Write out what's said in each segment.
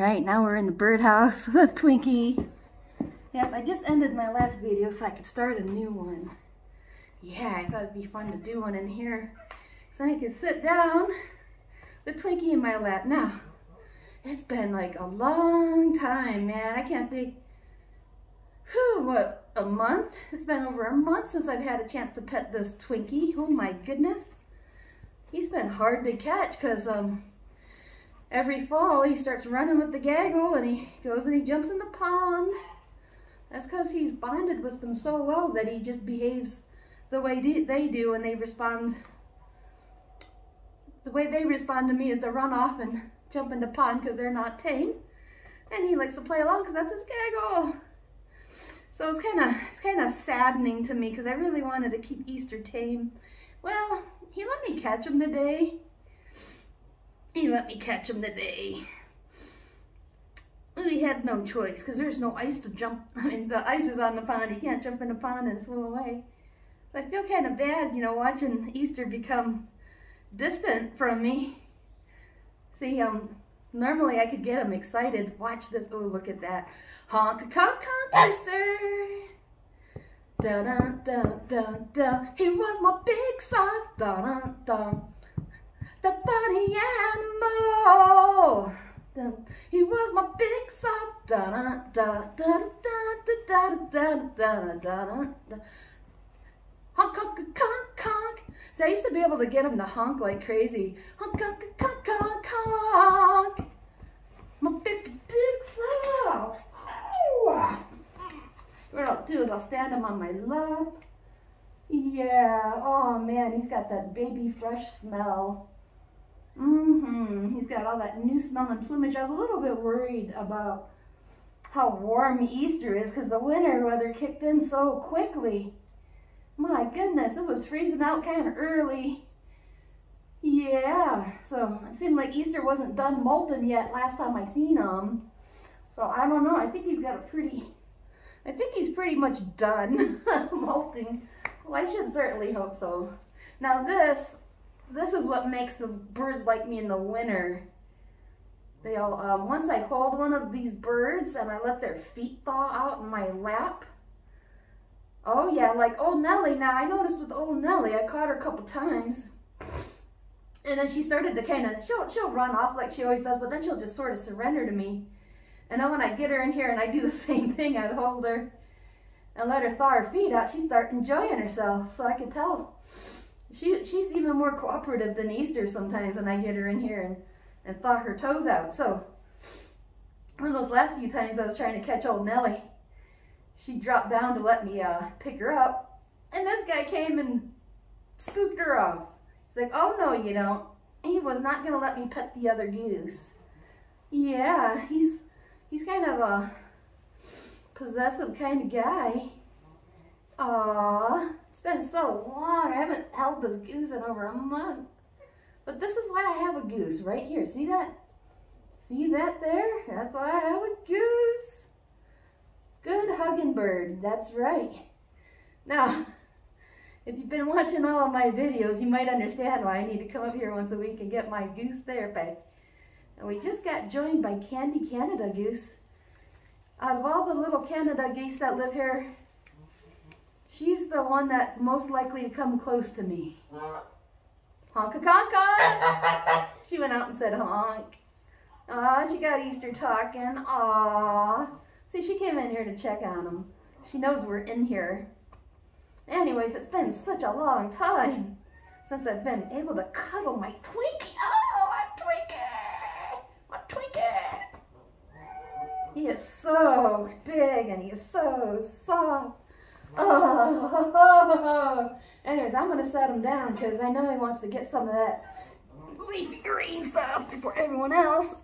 Alright, now we're in the birdhouse with Twinkie. Yep, I just ended my last video so I could start a new one. Yeah, I thought it'd be fun to do one in here so I could sit down with Twinkie in my lap. Now, it's been like a long time, man. I can't think, what, a month? It's been over a month since I've had a chance to pet this Twinkie. Oh my goodness. He's been hard to catch because every fall he starts running with the gaggle and he goes and he jumps in the pond. That's because he's bonded with them so well that he just behaves the way they do, and they respond. The way they respond to me is to run off and jump in the pond because they're not tame, and he likes to play along because that's his gaggle. So it's kind of saddening to me because I really wanted to keep Eastsr tame. Well, he let me catch him today. We had no choice because there's no ice to jump. I mean, the ice is on the pond. You can't jump in the pond and swim away. So I feel kind of bad, you know, watching Eastsr become distant from me. See, normally I could get him excited. Watch this. Oh, look at that. Honk, honk, honk, Eastsr. Da da da da da. He was my big soft da da da. The bunny animal. He was my big soft da da da da da da da da da da. Honk honk honk honk. So I used to be able to get him to honk like crazy. Honk honk honk honk honk. My big soft. What I'll do is I'll stand him on my lap. Yeah. Oh man, he's got that baby fresh smell. He's got all that new smelling plumage. I was a little bit worried about how warm Eastsr is because the winter weather kicked in so quickly. My goodness, it was freezing out kind of early. Yeah, so it seemed like Eastsr wasn't done molting yet last time I seen him. So I don't know. I think he's pretty much done molting. Well, I should certainly hope so. Now this is what makes the birds like me in the winter. They'll, once I hold one of these birds and I let their feet thaw out in my lap. Oh yeah, like old Nellie. Now I noticed with old Nellie, I caught her a couple times. And then she started to kind of, she'll run off like she always does, but then she'll just sort of surrender to me. And then when I get her in here and I do the same thing, I'd hold her and let her thaw her feet out, she'd start enjoying herself. So I could tell. She's even more cooperative than Eastsr sometimes when I get her in here and thaw her toes out. So one of those last few times I was trying to catch old Nellie, she dropped down to let me pick her up, and this guy came and spooked her off. He's like, oh no you don't. He was not going to let me pet the other goose. Yeah, he's kind of a possessive kind of guy. Aww, it's been so long. I haven't held this goose in over a month. But this is why I have a goose right here. See that? See that there? That's why I have a goose. Good hugging bird. That's right. Now, if you've been watching all of my videos, you might understand why I need to come up here once a week and get my goose therapy. And we just got joined by Candy Canada Goose. Out of all the little Canada geese that live here, she's the one that's most likely to come close to me. Honk a conk honk. She went out and said honk. Aw, she got Eastsr talking. Aw. See, she came in here to check on him. She knows we're in here. Anyways, it's been such a long time since I've been able to cuddle my Twinkie. Oh, my Twinkie! My Twinkie! He is so big and he is so soft. Oh. Anyways, I'm going to set him down because I know he wants to get some of that leafy green stuff before everyone else.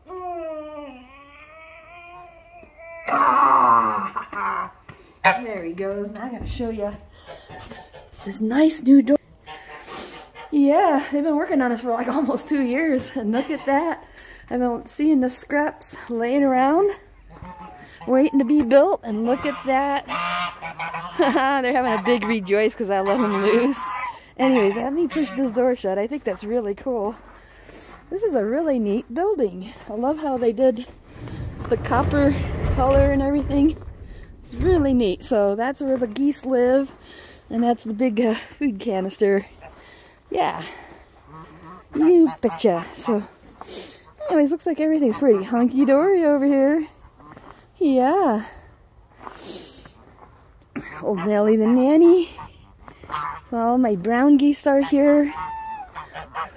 There he goes. Now I got to show you this nice new door. Yeah, they've been working on this for like almost 2 years, and look at that. I've been seeing the scraps laying around waiting to be built, and look at that. They're having a big rejoice because I let them loose. Anyways, let me push this door shut. I think that's really cool. This is a really neat building. I love how they did the copper color and everything. It's really neat. So that's where the geese live, and that's the big food canister. Yeah, you betcha. So anyways, looks like everything's pretty hunky-dory over here. Yeah. Old Nellie the nanny. So all my brown geese are here.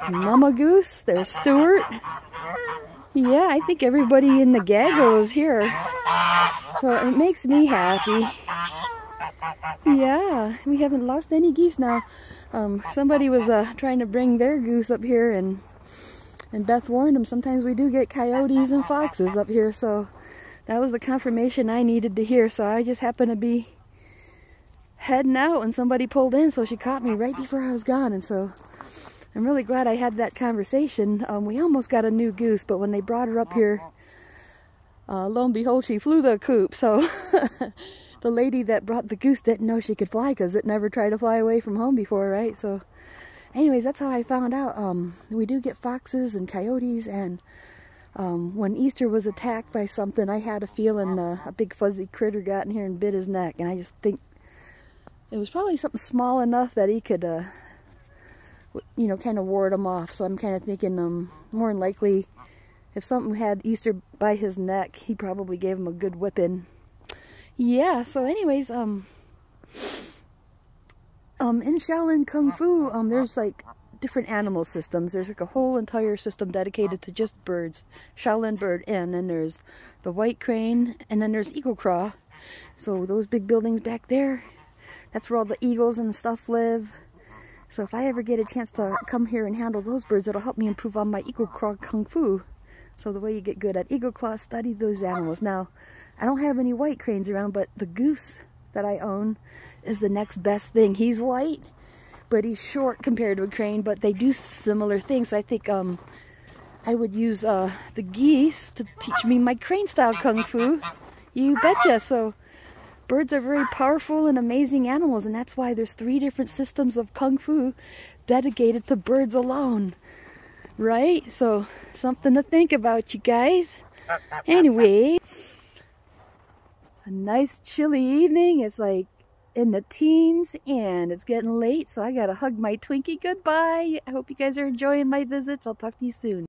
Mama goose, there's Stuart. Yeah, I think everybody in the gaggle is here. So it makes me happy. Yeah, we haven't lost any geese now. Somebody was trying to bring their goose up here, and Beth warned them sometimes we do get coyotes and foxes up here, so that was the confirmation I needed to hear. So I just happened to be heading out and somebody pulled in, so she caught me right before I was gone, and so I'm really glad I had that conversation. We almost got a new goose, but when they brought her up here, lo and behold, she flew the coop. So the lady that brought the goose didn't know she could fly because it never tried to fly away from home before, right? So anyways, that's how I found out. We do get foxes and coyotes, and when Eastsr was attacked by something, I had a feeling a big fuzzy critter got in here and bit his neck, and I just think it was probably something small enough that he could you know, kind of ward him off. So I'm kind of thinking more than likely if something had Eastsr by his neck, he probably gave him a good whipping. Yeah, so anyways, in Shaolin Kung Fu, there's like different animal systems. There's like a whole entire system dedicated to just birds. Shaolin bird, and then there's the white crane, and then there's eagle craw. So those big buildings back there, that's where all the eagles and stuff live. So if I ever get a chance to come here and handle those birds, it'll help me improve on my eagle craw kung fu. So the way you get good at eagle claw, study those animals. Now, I don't have any white cranes around, but the goose that I own is the next best thing. He's white, but he's short compared to a crane, but they do similar things. So I think I would use the geese to teach me my crane style kung fu. You betcha. So birds are very powerful and amazing animals, and that's why there's 3 different systems of kung fu dedicated to birds alone. Right? So something to think about, you guys. Anyway, it's a nice chilly evening. It's like in the teens, and it's getting late, so I gotta hug my Twinkie goodbye. I hope you guys are enjoying my visits. I'll talk to you soon.